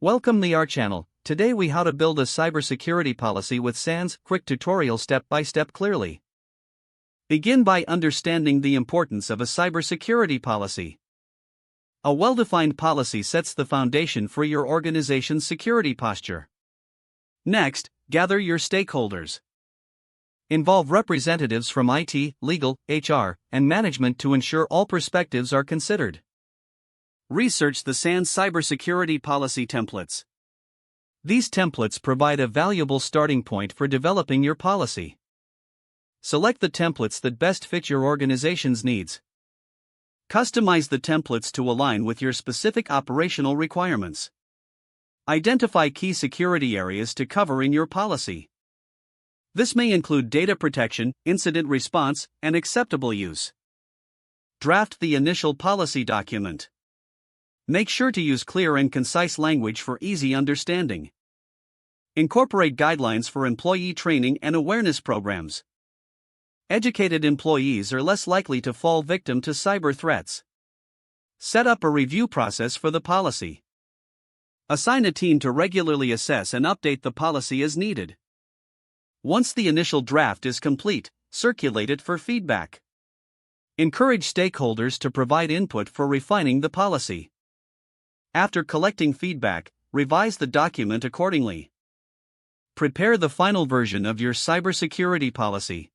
Welcome to our channel. Today we how to build a cybersecurity policy with SANS, quick tutorial step by step clearly. Begin by understanding the importance of a cybersecurity policy. A well-defined policy sets the foundation for your organization's security posture. Next, gather your stakeholders. Involve representatives from IT, legal, HR, and management to ensure all perspectives are considered. Research the SANS cybersecurity policy templates. These templates provide a valuable starting point for developing your policy. Select the templates that best fit your organization's needs. Customize the templates to align with your specific operational requirements. Identify key security areas to cover in your policy. This may include data protection, incident response, and acceptable use. Draft the initial policy document. Make sure to use clear and concise language for easy understanding. Incorporate guidelines for employee training and awareness programs. Educated employees are less likely to fall victim to cyber threats. Set up a review process for the policy. Assign a team to regularly assess and update the policy as needed. Once the initial draft is complete, circulate it for feedback. Encourage stakeholders to provide input for refining the policy. After collecting feedback, revise the document accordingly. Prepare the final version of your cybersecurity policy.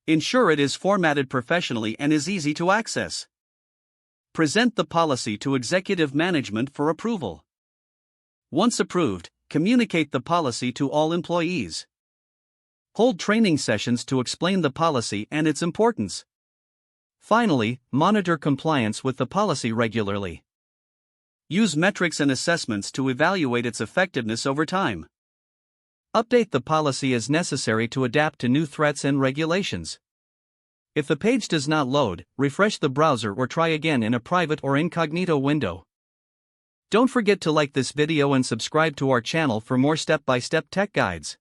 Ensure it is formatted professionally and is easy to access. Present the policy to executive management for approval. Once approved, communicate the policy to all employees. Hold training sessions to explain the policy and its importance. Finally, monitor compliance with the policy regularly. Use metrics and assessments to evaluate its effectiveness over time. Update the policy as necessary to adapt to new threats and regulations. If the page does not load, refresh the browser or try again in a private or incognito window. Don't forget to like this video and subscribe to our channel for more step-by-step tech guides.